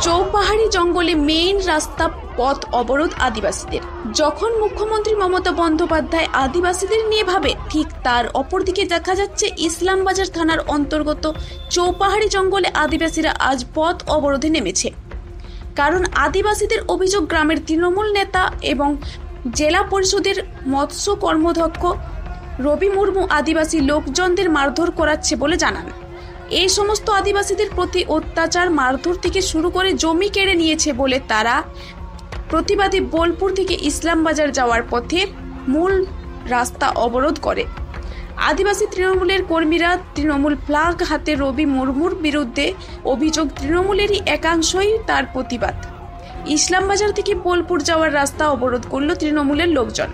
চৌপাহাড়ি জঙ্গলে মেইন রাস্তা পথ অবরোধ আদিবাসীদের। যখন মুখ্যমন্ত্রী মমতা বন্দ্যোপাধ্যায় আদিবাসীদের নিয়ে ভাবে, ঠিক তার অপরদিকে দেখা যাচ্ছে ইসলামবাজার থানার অন্তর্গত চৌপাহাড়ি জঙ্গলে আদিবাসীরা আজ পথ অবরোধে নেমেছে। কারণ আদিবাসীদের অভিযোগ, গ্রামের তৃণমূল নেতা এবং জেলা পরিষদের মৎস্য কর্মাধ্যক্ষ রবি মুর্মু আদিবাসী লোকজনদের মারধর করাচ্ছে বলে জানান। এই সমস্ত আদিবাসীদের প্রতি অত্যাচার, মারধর থেকে শুরু করে জমি কেড়ে নিয়েছে বলে তারা প্রতিবাদী বোলপুর থেকে ইসলামবাজার যাওয়ার পথে মূল রাস্তা অবরোধ করে। আদিবাসী তৃণমূলের কর্মীরা তৃণমূল ফ্ল্যাগ হাতে রবি মুর্মুর বিরুদ্ধে অভিযোগ, তৃণমূলেরই একাংশই তার প্রতিবাদ। ইসলামবাজার থেকে বোলপুর যাওয়ার রাস্তা অবরোধ করল তৃণমূলের লোকজন।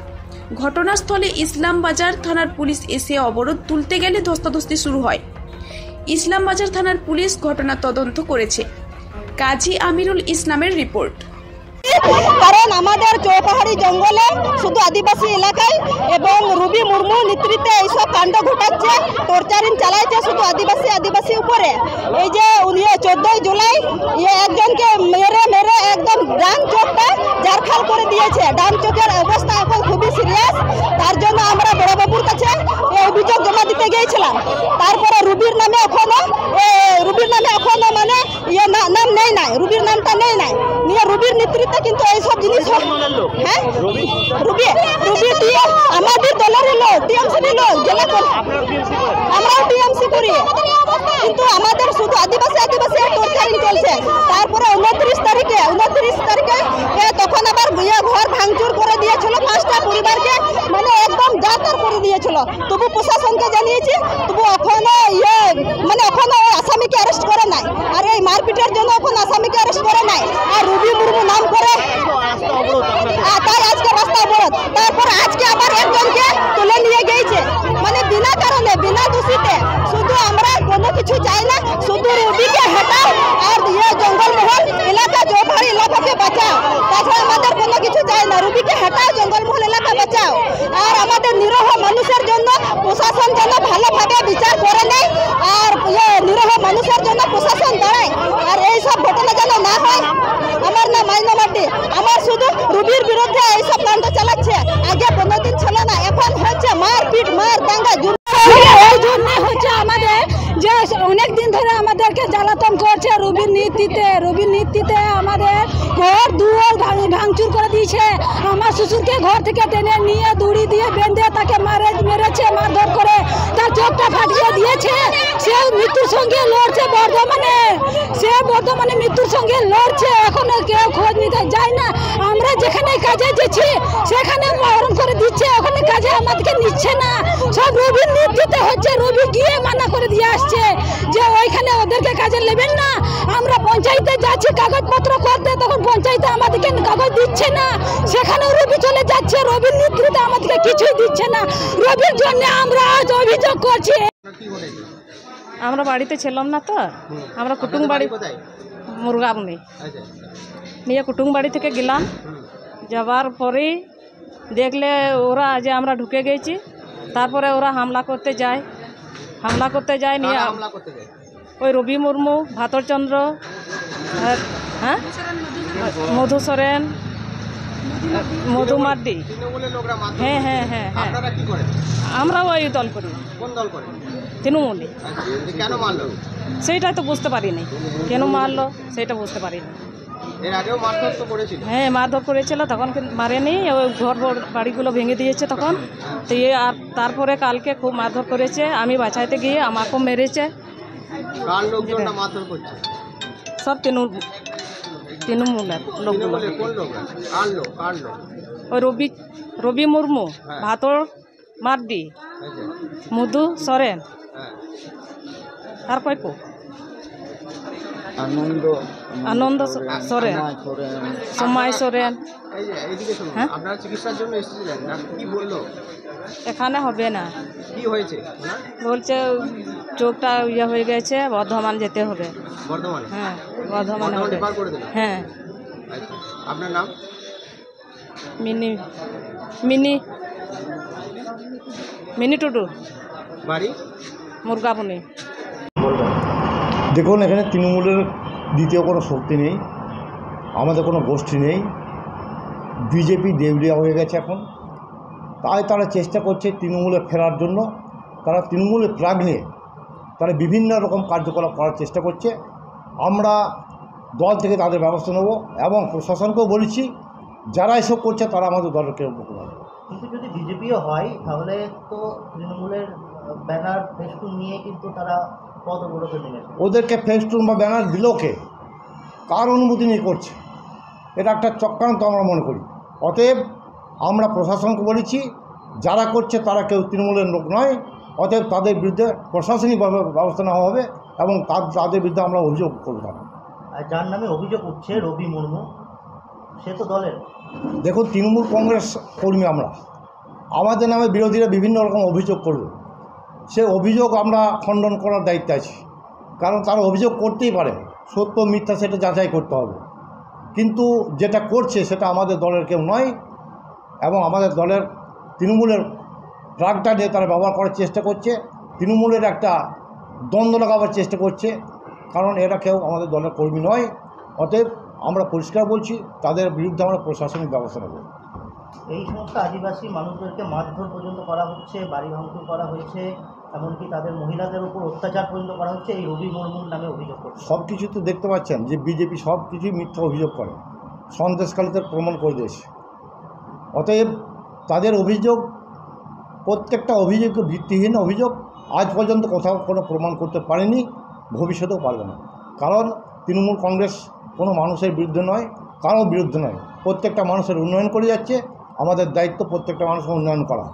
ঘটনাস্থলে ইসলামবাজার থানার পুলিশ এসে অবরোধ তুলতে গেলে ধস্তাধস্তি শুরু হয়। ইসলামবাজার থানার পুলিশ ঘটনা তদন্ত করেছে। কাজী আমিরুল ইসলামের রিপোর্ট। কারণ আমাদের চৌপাহাড়ি জঙ্গলে শুধু আদিবাসী এলাকায় এবং রবি মুর্মু নেতৃত্বে এইসব কাণ্ড ঘটাচ্ছে, টর্চারিং চালাইছে শুধু আদিবাসী উপরে। এই যে 14 জুলাই একজনকে মেরে একদম ডান চোখটা জারখাল করে দিয়েছে। ডান চোখের অবস্থা এখন খুবই সিরিয়াস। তার জন্য আমরা বড়বাবুর কাছে এই অভিযোগ জমা দিতে গিয়েছিলাম। তারপরে রুবির নামে এখনো মানে নাম নেই নাই, রুবির নামটা নেই নাই নিয়ে রুবির নেতৃত্বে কিন্তু এইসব জিনিস। হ্যাঁ, রুবি আমাদের দলের লোক, টিএমসি লোক, জেলা আমরাও টিএমসি করি, কিন্তু আমাদের শুধু আদিবাসী টর্চারিং চলছে। তারপরে 29 তারিখে তখন আবার ঘর ভাঙচুর করে দিয়েছিল 5টা পরিবারকে, মানে একদম যাতার করে দিয়েছিল। তবু প্রশাসনকে জানিয়েছি, তবু এখনো আসামিকে অ্যারেস্ট করে নাই। আর এই মারপিটের জন্য এখন আসামিকে অ্যারেস্ট করে নাই। আর রবি মুর্মু নাম করে তাই আজকে রাস্তা অবরোধ। তারপর আজকে আবার একজনকে তুলে নিয়ে গিয়েছে, মানে বিনা কারণে, বিনা দোষীতে। শুধু আমরা কোনো কিছু চাই না, শুধু রবিকে হটাও আর জঙ্গলমহল এলাকা, চৌপাহাড়ি এলাকাকে বাঁচাও। তাছাড়া আমাদের কোনো কিছু চাই না, রবিকে হটাও, জঙ্গলমহল এলাকা বাঁচাও। আর আমাদের নিরহ মানুষের জন্য প্রশাসন যেন ভালোভাবে বিচার করে নেয়, আর নিরহ মানুষের জন্য প্রশাসন দাঁড়ায়, আর এইসব ঘটনা যেন না হয়। আমার নাম মাইনা মার্ডি। আমার শুধু রুবির বিরুদ্ধে এইসব কাণ্ড চালাচ্ছে। আগে 15 দিন ছিল না, এখন হচ্ছে মারপিট, মার দাঙ্গা। এই জন্য হচ্ছে আমাদের যে অনেক দিন ধরে আমাদেরকে জ্বালাতন করছে রবির নীতিতে আমাদের ঘর দুয়ার ভাঙচুর করে দিয়েছে। আমার শ্বশুরকে ঘর থেকে টেনে নিয়ে দড়ি দিয়ে বেঁধে তাকে মেরেছে, মারধর করে তার চোখটা ফাটিয়ে দিয়েছে। সে মৃত্যুর সঙ্গে লড়ছে বর্ধমানে মৃত্যুর সঙ্গে লড়ছে। এখনো কেউ খোঁজ নিতে যায় না। আমরা যেখানে কাজে যাচ্ছি সেখানে মারণ করে দিচ্ছে, ওখানে কাজে আমাদেরকে নিচ্ছে না। সব রবির নেতৃত্বে হচ্ছে। রবি গিয়ে মানা করে দিয়ে আসছে যে ওইখানে ওদেরকে কাজে নেবেন না। আমরা পঞ্চায়েতে যাচ্ছি কাগজপত্র করতে, তখন পঞ্চায়েতে আমাদেরকে কাগজ দিচ্ছে না। সেখানেও রবি চলে যাচ্ছে, রবির নেতৃত্বে আমাদেরকে কিছুই দিচ্ছে না। রবির জন্য আমরা আজ অভিযোগ করছি। আমরা বাড়িতে ছিলাম না তো, আমরা কুটুম বাড়ি মুরগাবনি নিয়ে কুটুম বাড়ি থেকে গেলাম। যাবার পরেই দেখলে ওরা যে আমরা ঢুকে গেছি, তারপরে ওরা হামলা করতে যায় নিয়ে ওই রবি মুর্মু, ভাতরচন্দ্র, হ্যাঁ মধু সোরেন, মধু মার্ডি। হ্যাঁ, আমরা ওই দল করি, তৃণমূলে। সেইটাই তো বুঝতে পারিনি, কেন মারলো সেটা বুঝতে পারিনি। হ্যাঁ, মারধর করেছিল, তখন মারেনি, ওই ঘর বাড়িগুলো ভেঙে দিয়েছে তখন। তো আর তারপরে কালকে খুব মারধর করেছে, আমি বাঁচাইতে গিয়ে আমাকেও মেরেছে। সব তৃণমূলের লোকগুলো। ওই রবি মুর্মু, ভাতর মার্ডি, মধু সোরেন, তারপর আনন্দ সোরেন, সময় সোরেন। হ্যাঁ, এখানে হবে না, বলছে চোখটা ইয়ে হয়ে গেছে, বর্ধমান যেতে হবে। হ্যাঁ, বর্ধমানে হবে। হ্যাঁ। আপনার নাম? মিনি টুডু, বাড়ি মুরগাবনি। দেখুন, এখানে তৃণমূলের দ্বিতীয় কোনো শক্তি নেই। আমাদের কোনো গোষ্ঠী নেই। বিজেপি দেউলিয়া হয়ে গেছে এখন, তাই তারা চেষ্টা করছে তৃণমূলে ফেরার জন্য। তারা তৃণমূলের ফ্ল্যাগ নিয়ে তারা বিভিন্ন রকম কার্যকলাপ করার চেষ্টা করছে। আমরা দল থেকে তাদের ব্যবস্থা নেব এবং প্রশাসনকেও বলেছি যারা এসব করছে তারা আমাদের দলের কেউ করবে। কিন্তু যদি বিজেপিও হয় তাহলে তো তৃণমূলের ব্যানার ফেস্টুন নিয়ে কিন্তু তারা পদ অবরোধে নেমেছে। ওদেরকে ফেস্টুন বা ব্যানার দিলেও কে, কার অনুমতি নিয়ে করছে? এটা একটা চক্রান্ত আমরা মনে করি। অতএব আমরা প্রশাসনকে বলেছি যারা করছে তারা কেউ তৃণমূলের লোক নয়, অতএব তাদের বিরুদ্ধে প্রশাসনিক ব্যবস্থা নেওয়া হবে এবং তাদের বিরুদ্ধে আমরা অভিযোগ করব। আর যার নামে অভিযোগ উঠছে রবি মুর্মু, সে তো দলের। দেখুন, তৃণমূল কংগ্রেস কর্মী আমরা, আমাদের নামে বিরোধীরা বিভিন্ন রকম অভিযোগ করবে, সে অভিযোগ আমরা খণ্ডন করার দায়িত্বে আছি। কারণ তারা অভিযোগ করতেই পারে, সত্য মিথ্যা সেটা যাচাই করতে হবে। কিন্তু যেটা করছে সেটা আমাদের দলের কেউ নয় এবং আমাদের দলের তৃণমূলের ফ্ল্যাগটা নিয়ে তারা ব্যবহার করার চেষ্টা করছে, তৃণমূলের একটা দ্বন্দ্ব লাগাবার চেষ্টা করছে। কারণ এরা কেউ আমাদের দলের কর্মী নয়। অতএব আমরা পরিষ্কার বলছি তাদের বিরুদ্ধে আমরা প্রশাসনিক ব্যবস্থা নেব। এই সমস্ত আদিবাসী মানুষদেরকে মারধর পর্যন্ত করা হচ্ছে, বাড়ি ভাঙচুর করা হয়েছে, এমনকি তাদের মহিলাদের উপর অত্যাচার পর্যন্ত করা হচ্ছে এই রবি মুর্মুর নামে অভিযোগ করছে। সব কিছু তো দেখতে পাচ্ছেন যে বিজেপি সব কিছুই মিথ্যা অভিযোগ করে, সন্দেশকালীদের প্রমাণ করে দিয়েছে। অতএব তাদের অভিযোগ প্রত্যেকটা অভিযোগ ভিত্তিহীন অভিযোগ। আজ পর্যন্ত কোথাও কোনো প্রমাণ করতে পারেনি, ভবিষ্যতেও পারবে না। কারণ তৃণমূল কংগ্রেস কোনো মানুষের বিরুদ্ধে নয়, কারোর বিরুদ্ধে নয়, প্রত্যেকটা মানুষের উন্নয়ন করে যাচ্ছে। আমাদের দায়িত্ব প্রত্যেকটা মানুষের উন্নয়ন করা।